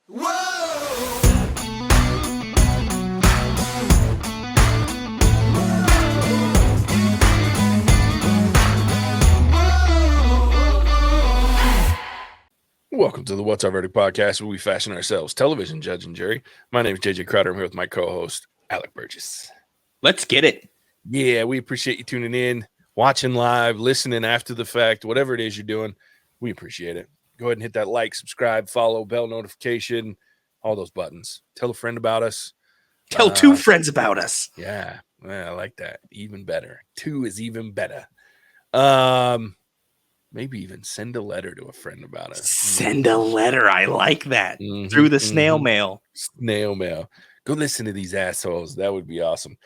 Welcome to the What's Our Verdict podcast, where we fashion ourselves television judge and jury. My name is JJ Crowder. I'm here with my co-host, Alec Burgess. Let's get it. Yeah, we appreciate you tuning in, watching live, listening after the fact, whatever it is you're doing. We appreciate it. Go ahead and hit that like, subscribe, follow, bell notification, all those buttons. Tell a friend about us. Tell two friends about us. Yeah, I like that. Even better. 2 is even better. Maybe even send a letter to a friend about it. Send a letter. I like that. Through the snail mail. Snail mail. Go listen to these assholes. That would be awesome.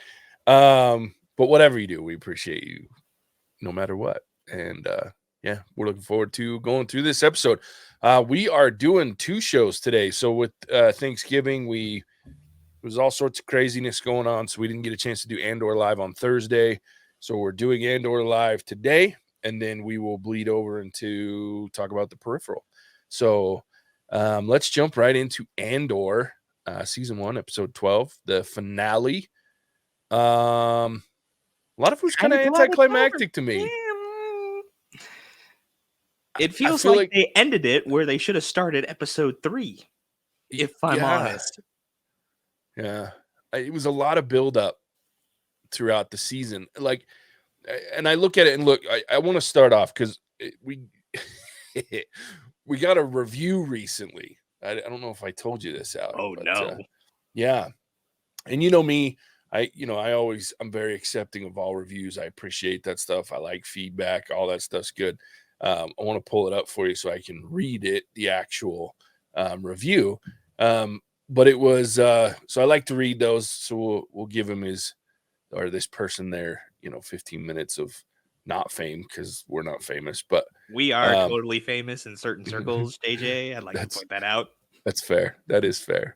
But whatever you do, we appreciate you no matter what. And yeah, we're looking forward to going through this episode. We are doing 2 shows today. So with Thanksgiving, there was all sorts of craziness going on. So we didn't get a chance to do Andor live on Thursday. So we're doing Andor live today. And then we will bleed over into talk about the peripheral. So let's jump right into Andor, season 1, episode 12, the finale. A lot of it was kind of anticlimactic to me. It feels like they ended it where they should have started episode 3, if I'm honest. Yeah. It was a lot of buildup throughout the season. And I look at it and look, I want to start off because we got a review recently. I don't know if I told you this out. Oh, no. Yeah. And you know me, I'm very accepting of all reviews. I appreciate that stuff. I like feedback. All that stuff's good. I want to pull it up for you so I can read it, the actual review. But it was, so I like to read those. So we'll give him this person there, 15 minutes of not fame because we're not famous, but we are totally famous in certain circles, JJ. I'd like to point that out. That's fair. That is fair.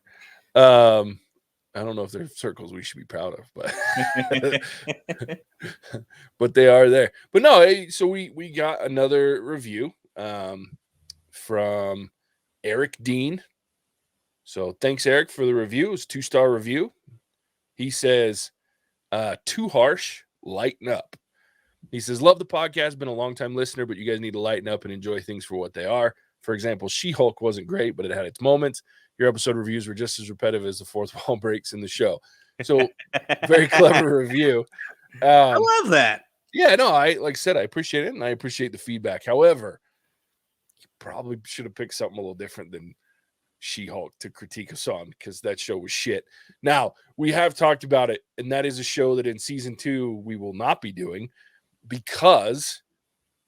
I don't know if there's circles we should be proud of, but but they are there. But no, so we got another review from Eric Dean. So thanks, Eric, for the review. It's a 2-star review. He says, too harsh, lighten up. He says, love the podcast, been a long-time listener, but you guys need to lighten up and enjoy things for what they are. For example, She-Hulk wasn't great, but it had its moments. Your episode reviews were just as repetitive as the fourth wall breaks in the show. So, very clever review. I love that. Yeah, no, like I said, I appreciate it, and I appreciate the feedback. However, you probably should have picked something a little different than She-Hulk to critique us on, because that show was shit. Now, we have talked about it, and that is a show that in season 2 we will not be doing because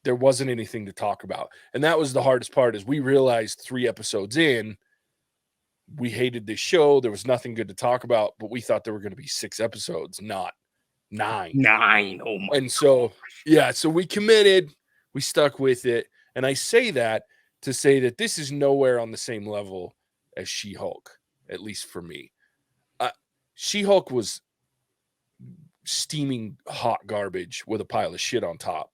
there wasn't anything to talk about. And that was the hardest part, is we realized 3 episodes in, we hated this show. There was nothing good to talk about, but we thought there were going to be 6 episodes, not 9. 9. Oh my. And so, yeah, so we committed, we stuck with it. And I say that to say that this is nowhere on the same level as She-Hulk, at least for me. She-Hulk was steaming hot garbage with a pile of shit on top.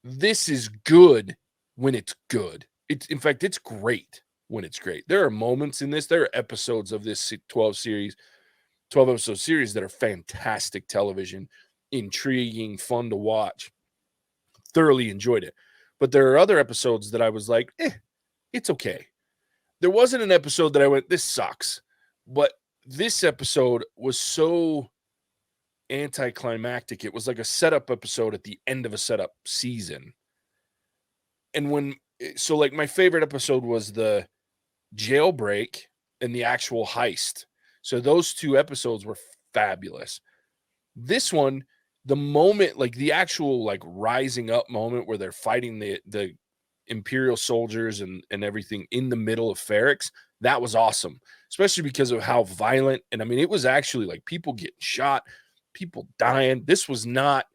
This is good when it's good. In fact, it's great when it's great. There are moments in this, there are episodes of this 12-episode series that are fantastic television, intriguing, fun to watch. Thoroughly enjoyed it. But there are other episodes that I was like, it's okay. There wasn't an episode that I went, this sucks. But this episode was so anticlimactic. It was like a setup episode at the end of a setup season. And my favorite episode was the jailbreak and the actual heist. So those 2 episodes were fabulous. This one, the moment, the actual rising up moment where they're fighting the Imperial soldiers and everything in the middle of Ferrix, that was awesome, especially because of how violent. And I mean, it was actually people getting shot, people dying. This was not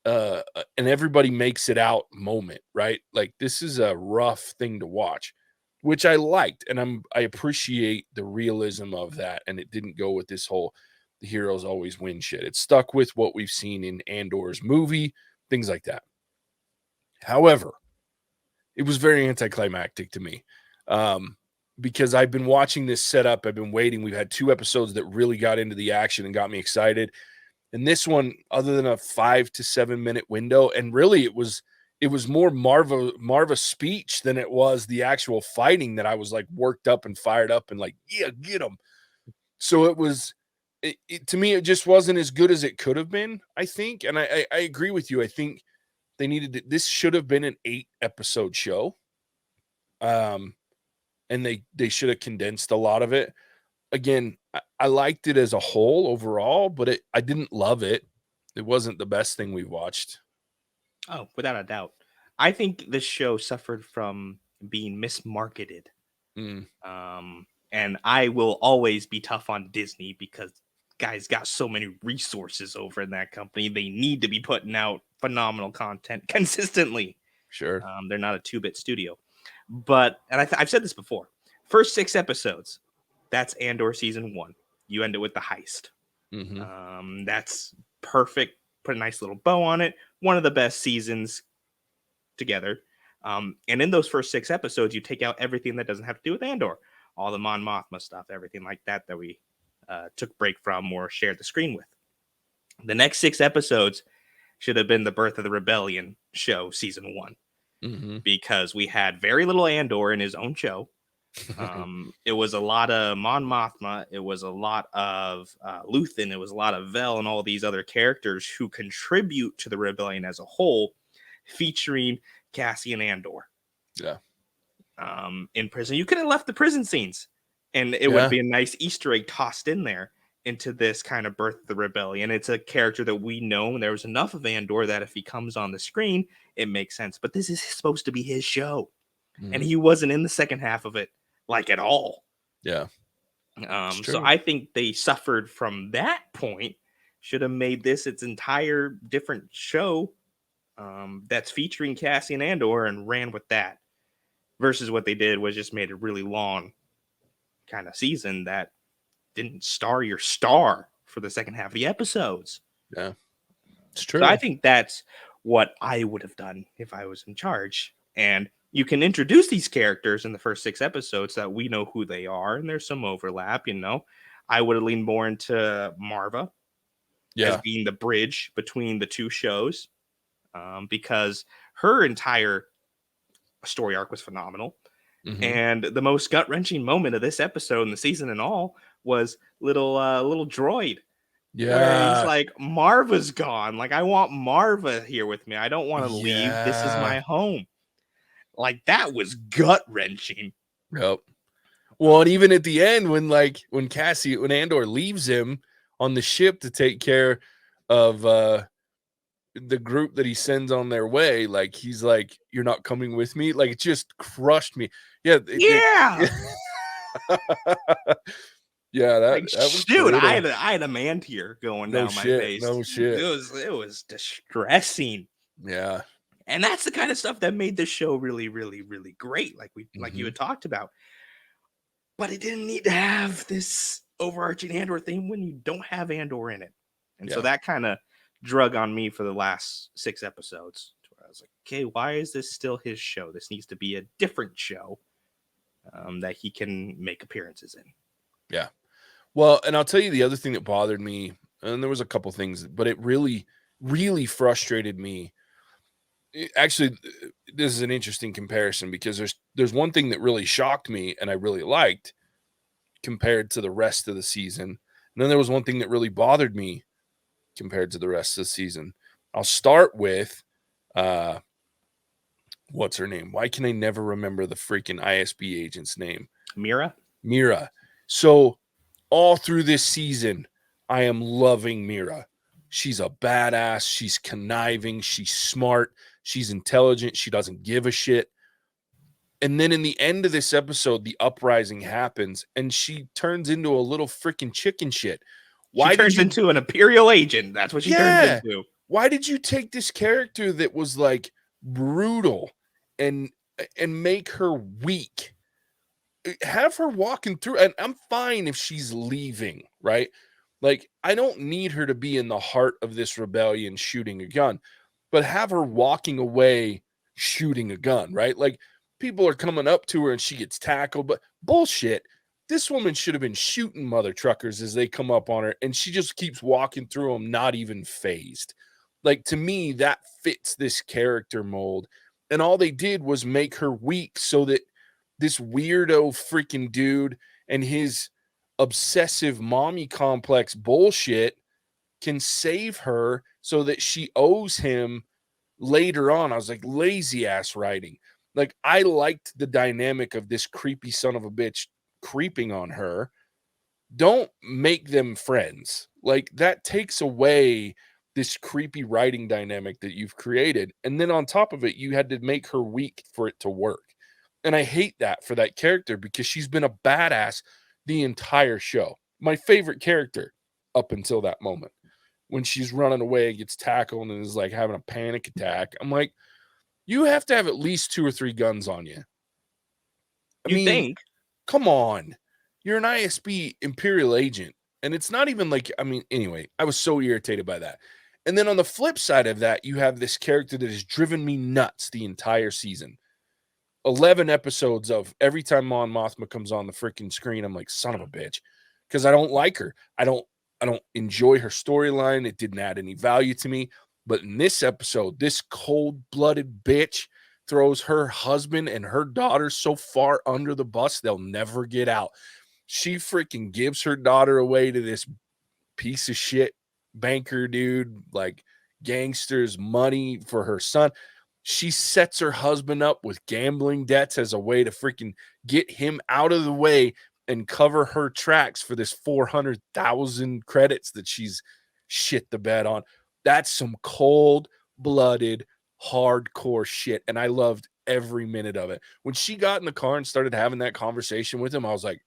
an everybody makes it out moment, right? This is a rough thing to watch, which I liked. And I appreciate the realism of that. And it didn't go with this whole the heroes always win shit. It stuck with what we've seen in Andor's movie, things like that. However, it was very anticlimactic to me. because I've been watching this setup. I've been waiting. We've had 2 episodes that really got into the action and got me excited. And this one, other than a 5 to 7 minute window, and really it was more Marva's speech than it was the actual fighting that I was like worked up and fired up and like, yeah, get him. So it was, to me, it just wasn't as good as it could have been, I think. And I agree with you. I think they needed this should have been an 8 episode show. And they should have condensed a lot of it. Again, I liked it as a whole overall, but I didn't love it. It wasn't the best thing we've watched. Oh, without a doubt. I think this show suffered from being mismarketed. And I will always be tough on Disney because guys got so many resources over in that company. They need to be putting out phenomenal content consistently. Sure. They're not a 2-bit studio. But, and I've said this before, first 6 episodes, that's Andor season 1. You end it with the heist. That's perfect. Put a nice little bow on it. One of the best seasons together. And in those first 6 episodes, you take out everything that doesn't have to do with Andor. All the Mon Mothma stuff, everything like that we took break from or shared the screen with. The next 6 episodes should have been the Birth of the Rebellion show, season 1. Because we had very little Andor in his own show. It was a lot of Mon Mothma. It was a lot of Luthen. It was a lot of Vel and all these other characters who contribute to the rebellion as a whole, featuring Cassian Andor. Yeah. In prison. You could have left the prison scenes and it would be a nice Easter egg tossed in there into this kind of Birth of the Rebellion. It's a character that we know, and there was enough of Andor that if he comes on the screen, it makes sense. But this is supposed to be his show. And he wasn't in the second half of it, like, at all. Yeah. So I think they suffered from that point. Should have made this its entire different show that's featuring Cassian Andor and ran with that. Versus what they did was just made a really long kind of season that didn't star your star for the second half of the episodes. Yeah, it's true. So I think that's what I would have done if I was in charge. And you can introduce these characters in the first 6 episodes so that we know who they are, and there's some overlap, you know. I would have leaned more into Marva as being the bridge between the 2 shows, because her entire story arc was phenomenal. And the most gut-wrenching moment of this episode and the season and all was little droid. Where he's like, Marva's gone. Like, I want Marva here with me. I don't want to leave. This is my home. Like, that was gut-wrenching. Yep. Well, and even at the end, when Andor leaves him on the ship to take care of the group that he sends on their way, like, he's like, you're not coming with me. Like, it just crushed me. Yeah. Yeah, that was dude. I had a man tear going down my face. No shit. It was distressing. Yeah. And that's the kind of stuff that made the show really, really, really great. Like you had talked about. But it didn't need to have this overarching Andor theme when you don't have Andor in it. And so that kind of drug on me for the last 6 episodes. Where I was like, okay, why is this still his show? This needs to be a different show that he can make appearances in. Yeah. Well, and I'll tell you the other thing that bothered me, and there was a couple things, but it really, really frustrated me. Actually, this is an interesting comparison because there's one thing that really shocked me and I really liked compared to the rest of the season. And then there was one thing that really bothered me compared to the rest of the season. I'll start with what's her name? Why can I never remember the freaking ISB agent's name? Mira. So all through this season, I am loving Mira. She's a badass. She's conniving. She's smart. She's intelligent. She doesn't give a shit. And then in the end of this episode, the uprising happens and she turns into a little freaking chicken shit. She turns into an Imperial agent. That's what she turns into. Why did you take this character that was like brutal and make her weak? Have her walking through, and I'm fine if she's leaving, right? Like, I don't need her to be in the heart of this rebellion shooting a gun, but have her walking away shooting a gun, right? Like, people are coming up to her and she gets tackled, but bullshit. This woman should have been shooting mother truckers as they come up on her, and she just keeps walking through them, not even phased. Like, to me, that fits this character mold. And all they did was make her weak so that this weirdo freaking dude and his obsessive mommy complex bullshit can save her so that she owes him later on. I was like, lazy ass writing. Like, I liked the dynamic of this creepy son of a bitch creeping on her. Don't make them friends. Like, that takes away this creepy writing dynamic that you've created. And then on top of it, you had to make her weak for it to work. And I hate that for that character because she's been a badass the entire show. My favorite character up until that moment. When she's running away, gets tackled, and is like having a panic attack. I'm like, you have to have at least 2 or 3 guns on you. I mean, think? come on. You're an ISB Imperial agent. And it's not even like, I mean, anyway, I was so irritated by that. And then on the flip side of that, you have this character that has driven me nuts the entire season. 11 episodes of every time Mon Mothma comes on the freaking screen, I'm like, son of a bitch. Because I don't like her. I don't enjoy her storyline. It didn't add any value to me. But in this episode, this cold-blooded bitch throws her husband and her daughter so far under the bus, they'll never get out. She freaking gives her daughter away to this piece of shit banker dude, like gangsters money for her son. She sets her husband up with gambling debts as a way to freaking get him out of the way and cover her tracks for this 400,000 credits that she's shit the bed on. That's some cold-blooded, hardcore shit, and I loved every minute of it. When she got in the car and started having that conversation with him, I was like,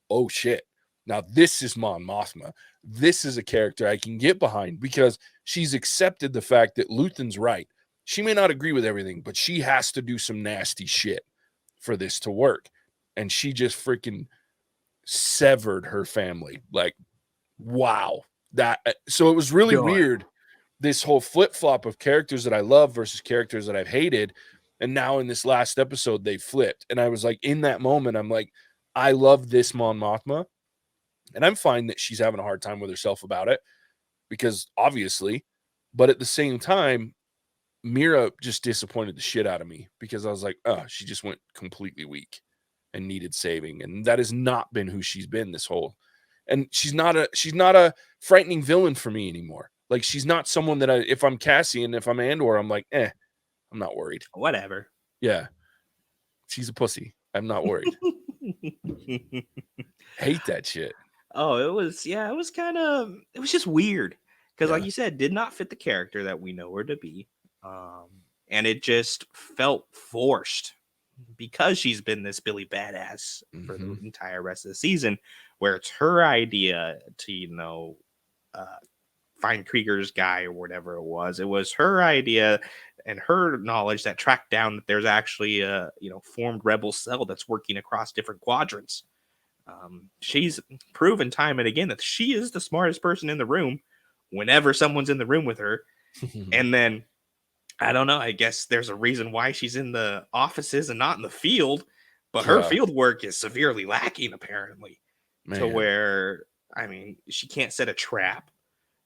oh shit. Now this is Mon Mothma. This is a character I can get behind because she's accepted the fact that Luthen's right. She may not agree with everything, but she has to do some nasty shit for this to work. And she just freaking severed her family. Like, wow. So it was really weird, this whole flip-flop of characters that I love versus characters that I've hated. And now in this last episode, they flipped. And I was like, in that moment, I'm like, I love this Mon Mothma. And I'm fine that she's having a hard time with herself about it because obviously, but at the same time, Mira just disappointed the shit out of me because I was like, oh, she just went completely weak and needed saving. And that has not been who she's been this whole. And she's not a frightening villain for me anymore. Like, she's not someone that if I'm Cassian, if I'm Andor, I'm like, I'm not worried. Whatever. Yeah. She's a pussy. I'm not worried. Hate that shit. Oh, it was just weird. Because like you said, did not fit the character that we know her to be. And it just felt forced because she's been this Billy badass for the entire rest of the season, where it's her idea to, find Krieger's guy or whatever it was. It was her idea and her knowledge that tracked down that there's actually a, formed rebel cell that's working across different quadrants. She's proven time and again that she is the smartest person in the room whenever someone's in the room with her. And then, I don't know, I guess there's a reason why she's in the offices and not in the field, but her field work is severely lacking, apparently. Man. To where, I mean, she can't set a trap.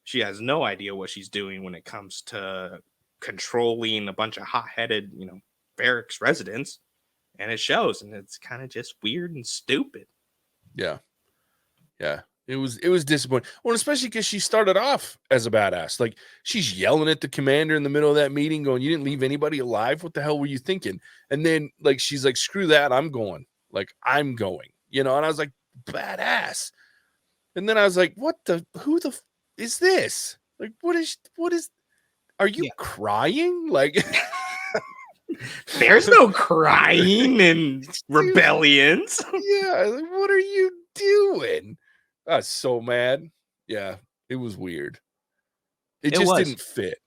She has no idea what she's doing when it comes to controlling a bunch of hot-headed, barracks residents. And it shows, and it's kind of just weird and stupid. Yeah. Yeah. It was disappointing. Well, especially because she started off as a badass. Like, she's yelling at the commander in the middle of that meeting going, you didn't leave anybody alive? What the hell were you thinking? And then, like, she's like, screw that. I'm going. And I was like, badass. And then I was like, who the is this? Like, what is, are you crying? Like, there's no crying in rebellions. Yeah. Like, what are you doing? I was so mad. Yeah. It was weird. It just didn't fit.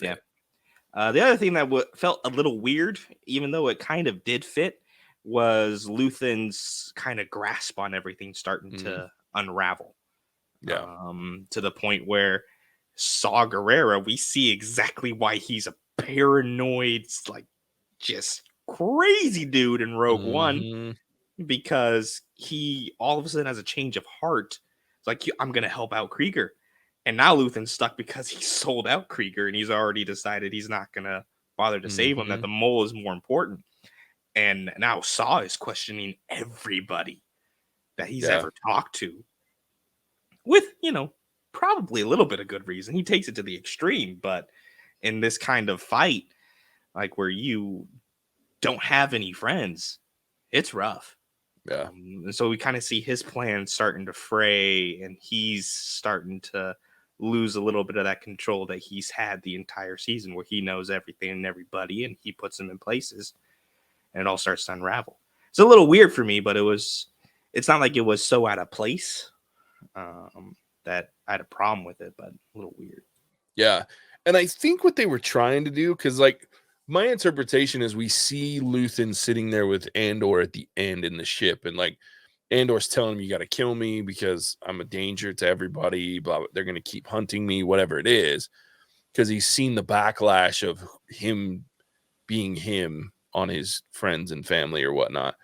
Yeah. The other thing that felt a little weird, even though it kind of did fit, was Luthen's kind of grasp on everything starting to unravel. Yeah. To the point where Saw Gerrera, we see exactly why he's a paranoid, like, just crazy dude in Rogue One Mm-hmm. because he all of a sudden has a change of heart. It's like, I'm going to help out Krieger. And now Luthen's stuck because he sold out Krieger and he's already decided he's not going to bother to save him, that the mole is more important. And now Saw is questioning everybody that he's ever talked to with, probably a little bit of good reason. He takes it to the extreme, but in this kind of fight, like where you don't have any friends, it's rough. Yeah. And so we kind of see his plan starting to fray, and he's starting to lose a little bit of that control that he's had the entire season, where he knows everything and everybody, and he puts them in places, and it all starts to unravel. It's a little weird for me, but it's not like it was so out of place that I had a problem with it, but a little weird. Yeah. And I think what they were trying to do, because like my interpretation is we see Luthen sitting there with Andor at the end in the ship, and like Andor's telling him, you got to kill me because I'm a danger to everybody, blah, blah. They're going to keep hunting me, whatever it is, because he's seen the backlash of him being him on his friends and family or whatnot.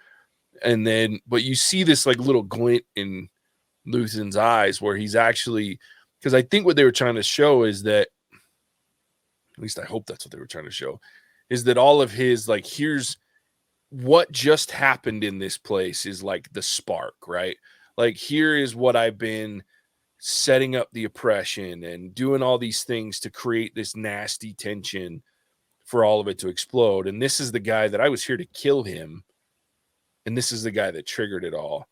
And then, but you see this like little glint in Luthen's eyes where he's actually, because I think what they were trying to show is that, at least I hope that's what they were trying to show, is that all of his, like, here's what just happened in this place is like the spark, right? Like, here is what I've been setting up the oppression and doing all these things to create this nasty tension for all of it to explode. And this is the guy that I was here to kill him. And this is the guy that triggered it all.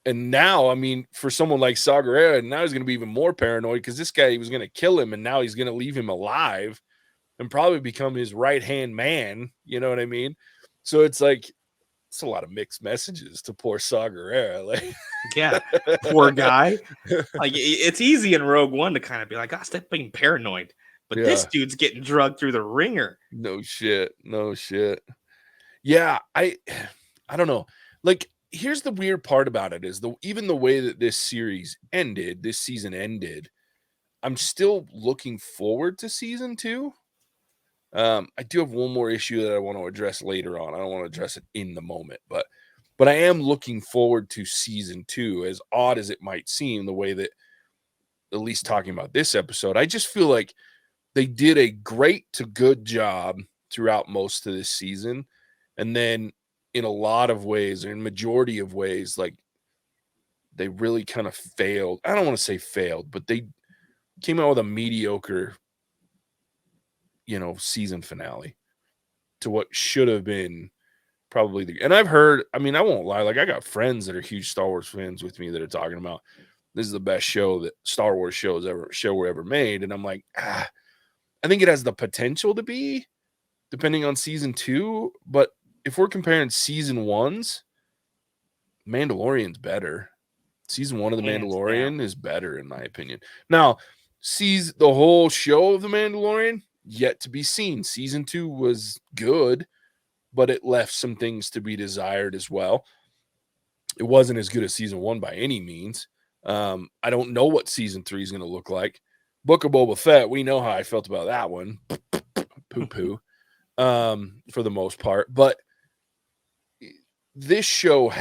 And now, I mean, for someone like Saw Gerrera, now he's going to be even more paranoid because this guy, he was going to kill him, and now he's going to leave him alive and probably become his right-hand man. You know what I mean? So it's like, it's a lot of mixed messages to poor Saw Gerrera. Like, yeah, poor guy. Like, it's easy in Rogue One to kind of be like, stop being paranoid. But this dude's getting drugged through the ringer. No shit. Yeah, I don't know. Like, here's the weird part about it is even the way that this season ended, I'm still looking forward to season 2. I do have one more issue that I want to address later on. I don't want to address it in the moment, but I am looking forward to season 2, as odd as it might seem, the way that, at least talking about this episode, I just feel like they did a great to good job throughout most of this season. And then in a lot of ways, or in majority of ways, like they really kind of failed. I don't want to say failed, but they came out with a mediocre, season finale to what should have been probably and I've heard, I mean, I won't lie, like I got friends that are huge Star Wars fans with me that are talking about this is the best show that Star Wars show were ever made. And I'm like, I think it has the potential to be, depending on season 2. But if we're comparing season 1's, Mandalorian's better. Season 1 of The Mandalorian is better, in my opinion. Now, the whole show of The Mandalorian, yet to be seen. Season 2 was good, but it left some things to be desired as well. It wasn't as good as season 1 by any means. I don't know what season 3 is going to look like. Book of Boba Fett, we know how I felt about that one. Poo-poo. For the most part. But this show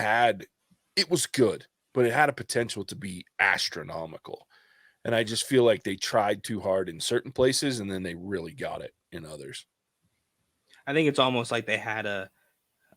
it was good, but it had a potential to be astronomical. And I just feel like they tried too hard in certain places, and then they really got it in others. I think it's almost like they had a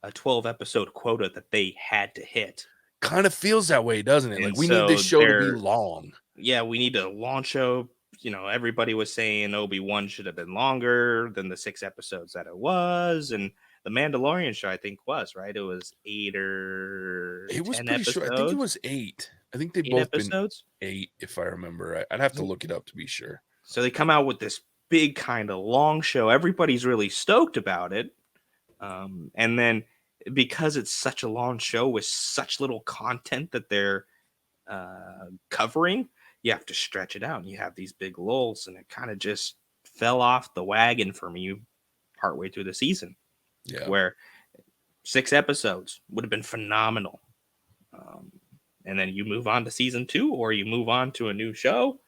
12-episode quota that they had to hit. Kind of feels that way, doesn't it? Like, we need this show to be long. Yeah, we need a long show. Everybody was saying Obi-Wan should have been longer than the 6 episodes that it was. And the Mandalorian show, I think, was, right? It was 8 or 10 episodes. Short. I think it was 8. I think they both episodes? Been 8, if I remember right. I'd have to look it up to be sure. So they come out with this big kind of long show. Everybody's really stoked about it. And then because it's such a long show with such little content that they're covering, you have to stretch it out. And you have these big lulls, and it kind of just fell off the wagon for me partway through the season. Yeah. Where 6 episodes would have been phenomenal. And then you move on to season 2, or you move on to a new show.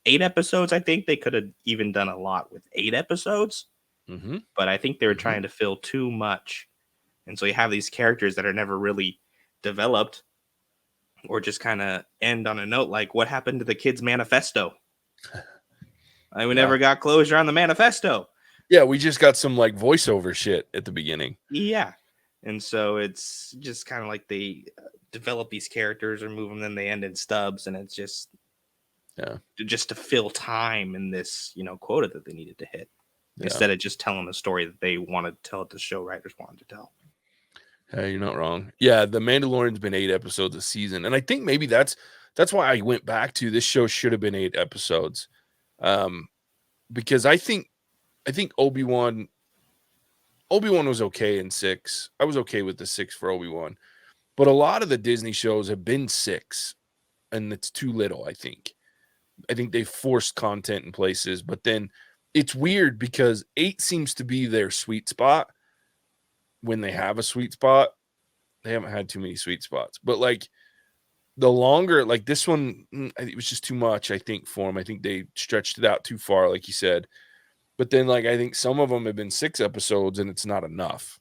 8 episodes, I think they could have even done a lot with 8 episodes. But I think they were trying to fill too much. And so you have these characters that are never really developed or just kind of end on a note like what happened to the kids' manifesto? We never got closure on the manifesto. Yeah, we just got some like voiceover shit at the beginning. Yeah. And so it's just kind of like they develop these characters or move them, then they end in stubs, and it's just to fill time in this, quota that they needed to hit instead of just telling the story that they wanted to tell, the show writers wanted to tell. Hey, you're not wrong. Yeah, The Mandalorian's been 8 episodes a season, and I think maybe that's why I went back to this show should have been 8 episodes, because I think Obi-Wan was okay in 6. I was okay with the 6 for Obi-Wan, but a lot of the Disney shows have been 6, and it's too little. I think they forced content in places, but then it's weird because 8 seems to be their sweet spot. When they have a sweet spot, they haven't had too many sweet spots, but like the longer, like this one, it was just too much, I think, for them. I think they stretched it out too far, like you said. But then, like, I think some of them have been 6 episodes and it's not enough.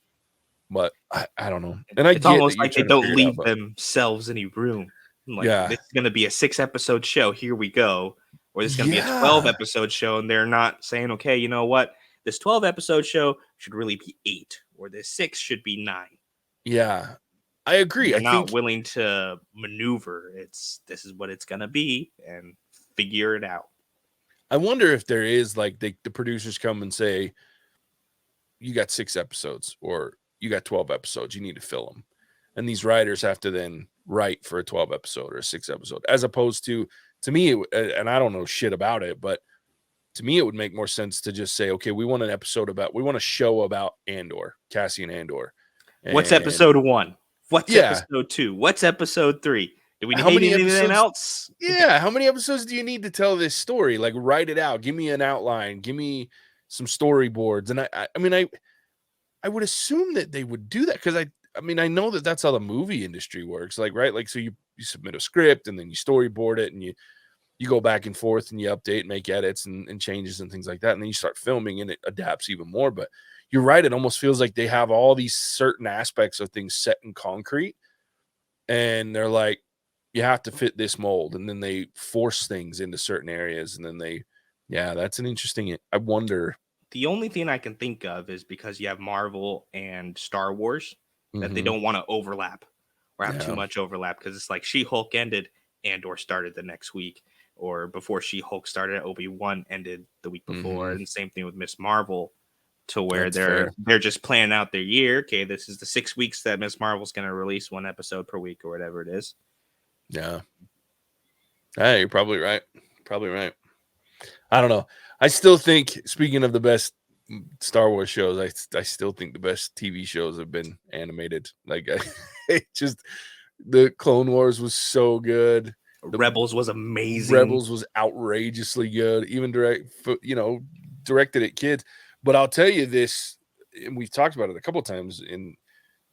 But I don't know. And it's almost like they don't leave themselves any room. Like, this is going to be a 6-episode show. Here we go. Or this is going to be a 12-episode show. And they're not saying, okay, you know what? This 12-episode show should really be 8. Or this 6 should be 9. Yeah, I agree. They're not willing to maneuver. This is what it's going to be and figure it out. I wonder if there is like the producers come and say, you got 6 episodes or you got 12 episodes. You need to fill them. And these writers have to then write for a 12 episode or a 6 episode, as opposed to me, and I don't know shit about it, but to me, it would make more sense to just say, okay, we want a show about Andor, Cassian Andor. What's episode 1? What's episode 2? What's episode 3? Do we need anything else? Yeah. How many episodes do you need to tell this story? Like, write it out. Give me an outline. Give me some storyboards. And I would assume that they would do that because I know that that's how the movie industry works. Like, right? Like, so you submit a script and then you storyboard it and you go back and forth and you update, make edits and changes and things like that. And then you start filming and it adapts even more. But you're right. It almost feels like they have all these certain aspects of things set in concrete. And they're like, you have to fit this mold. And then they force things into certain areas. And then that's an interesting, I wonder. The only thing I can think of is because you have Marvel and Star Wars that they don't want to overlap or have too much overlap. Because it's like She-Hulk ended, Andor started the next week. Or before She-Hulk started, Obi-Wan ended the week before. And same thing with Miss Marvel, to where they're just planning out their year. Okay, this is the 6 weeks that Miss Marvel's going to release 1 episode per week or whatever it is. Yeah. Hey, you're probably right. I don't know. I still think, speaking of the best Star Wars shows, I still think the best TV shows have been animated. Like, the Clone Wars was so good. Rebels was amazing. Rebels was outrageously good, even directed at kids. But I'll tell you this, and we've talked about it a couple of times in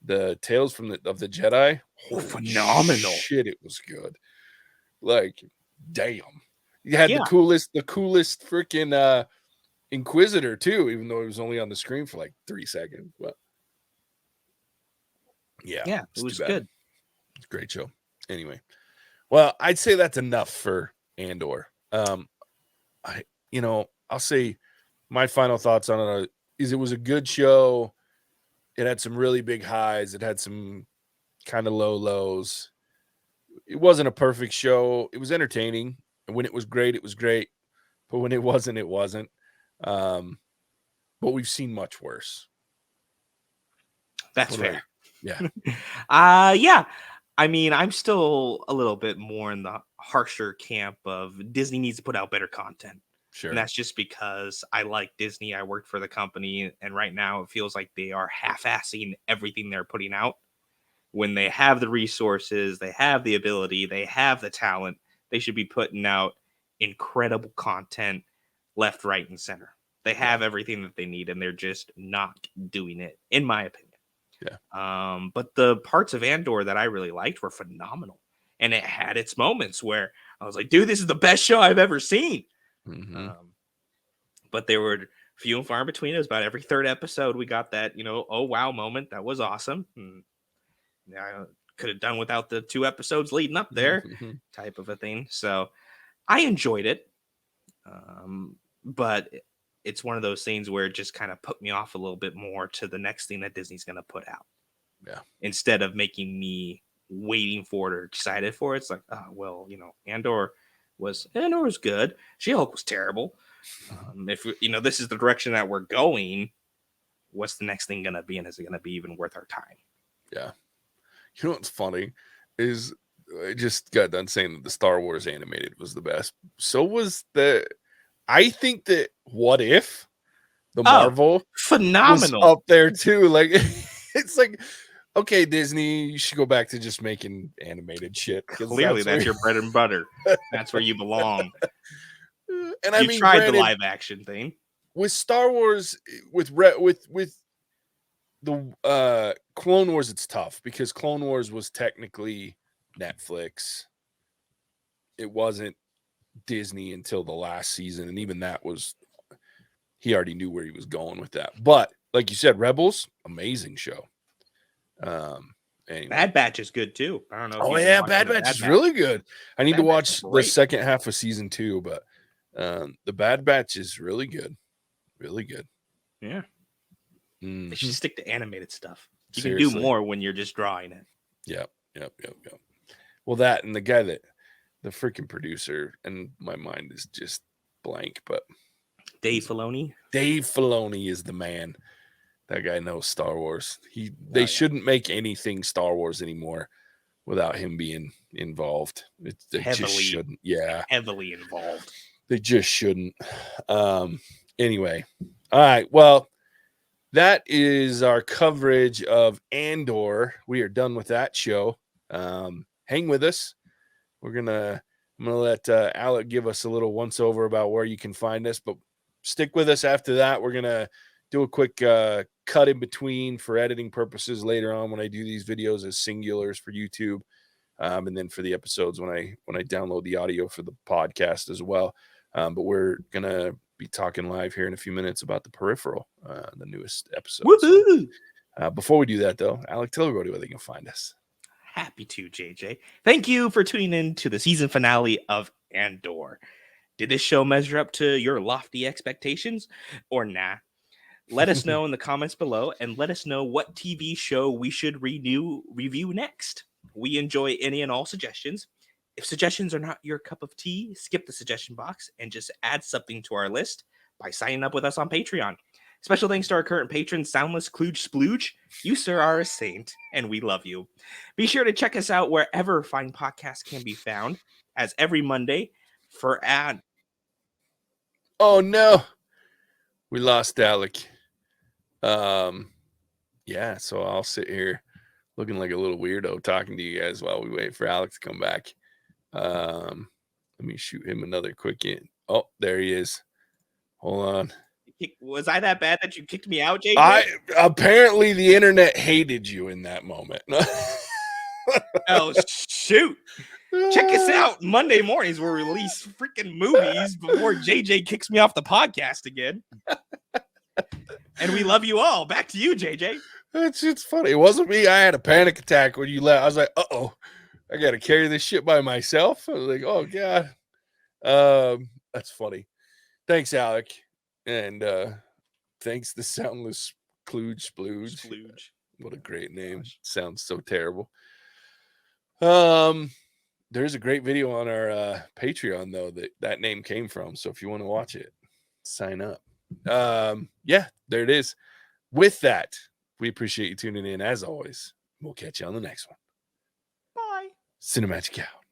the Tales of the Jedi. Phenomenal shit! It was good. Like, damn, you had the coolest freaking Inquisitor too, even though it was only on the screen for like 3 seconds. But yeah, it was good. It's a great show. Anyway. Well, I'd say that's enough for Andor. I'll say my final thoughts on it is it was a good show. It had some really big highs. It had some kind of low lows. It wasn't a perfect show. It was entertaining. And when it was great, it was great. But when it wasn't, it wasn't. But we've seen much worse. That's fair. Yeah. Yeah. I mean, I'm still a little bit more in the harsher camp of Disney needs to put out better content. Sure. And that's just because I like Disney. I worked for the company. And right now it feels like they are half-assing everything they're putting out. When they have the resources, they have the ability, they have the talent, they should be putting out incredible content left, right, and center. They have everything that they need, and they're just not doing it, in my opinion. Yeah. But the parts of Andor that I really liked were phenomenal. And it had its moments where I was like, dude, this is the best show I've ever seen. But there were few and far in between. It was about every third episode we got that, oh wow moment. That was awesome. I could have done without the 2 episodes leading up there, type of a thing. So I enjoyed it, but it's one of those things where it just kind of put me off a little bit more to the next thing that Disney's going to put out. Yeah. Instead of making me waiting for it or excited for it, it's like, oh well, Andor was good. She-Hulk was terrible. If this is the direction that we're going, what's the next thing gonna be, and is it gonna be even worth our time? Yeah. You know what's funny is I just got done saying that the Star Wars animated was the best. So was I think that What If the Marvel phenomenal was up there too. Like it's like, okay, Disney, you should go back to just making animated shit. Clearly, that's your bread and butter. That's where you belong. And you tried the live action thing with Star Wars, with the Clone Wars. It's tough because Clone Wars was technically Netflix. It wasn't Disney until the last season, and even that was, he already knew where he was going with that. But like you said, Rebels, amazing show. Anyway. Bad Batch is good too. I don't know. Oh yeah, Bad Batch is really good. I need to watch the second half of season 2, but the Bad Batch is really good. Really good. Yeah. They should stick to animated stuff. You Seriously. can do more when you're just drawing it. Yep. Well, that and the guy the freaking producer, and my mind is just blank, but Dave Filoni. Dave Filoni is the man. That guy knows Star Wars. They shouldn't make anything Star Wars anymore without him being involved. They just shouldn't. Yeah. Heavily involved. They just shouldn't. Anyway. All right. Well, that is our coverage of Andor. We are done with that show. Hang with us. I'm gonna let Alec give us a little once over about where you can find us, but stick with us after that. We're gonna do a quick cut in between for editing purposes later on when I do these videos as singulars for YouTube, and then for the episodes when I download the audio for the podcast as well. But we're gonna be talking live here in a few minutes about The Peripheral, the newest episode. So, before we do that, though, Alec, tell everybody where they can find us. Happy to, JJ. Thank you for tuning in to the season finale of Andor. Did this show measure up to your lofty expectations or nah? Let us know in the comments below, and let us know what TV show we should review next. We enjoy any and all suggestions. If suggestions are not your cup of tea, skip the suggestion box and just add something to our list by signing up with us on Patreon. Special thanks to our current patron, Soundless Klooge Splooge. You, sir, are a saint, and we love you. Be sure to check us out wherever fine podcasts can be found, as every Monday for ad. Oh, no. We lost Alec. Yeah, so I'll sit here looking like a little weirdo talking to you guys while we wait for Alec to come back. Let me shoot him another quick in. Oh, there he is. Hold on. Was I that bad that you kicked me out, JJ? Apparently the internet hated you in that moment. Oh, shoot. Check us out. Monday mornings we'll release freaking movies before JJ kicks me off the podcast again. And we love you all. Back to you, JJ. It's funny. It wasn't me. I had a panic attack when you left. I was like, uh-oh, I got to carry this shit by myself. I was like, oh, God. That's funny. Thanks, Alec. And thanks to Soundless Klooge Splooge. What a great name. Sounds so terrible. There's a great video on our Patreon, though, that name came from. So if you want to watch it, sign up. Yeah, there it is. With that, we appreciate you tuning in as always. We'll catch you on the next one. Bye. Cinemagic out.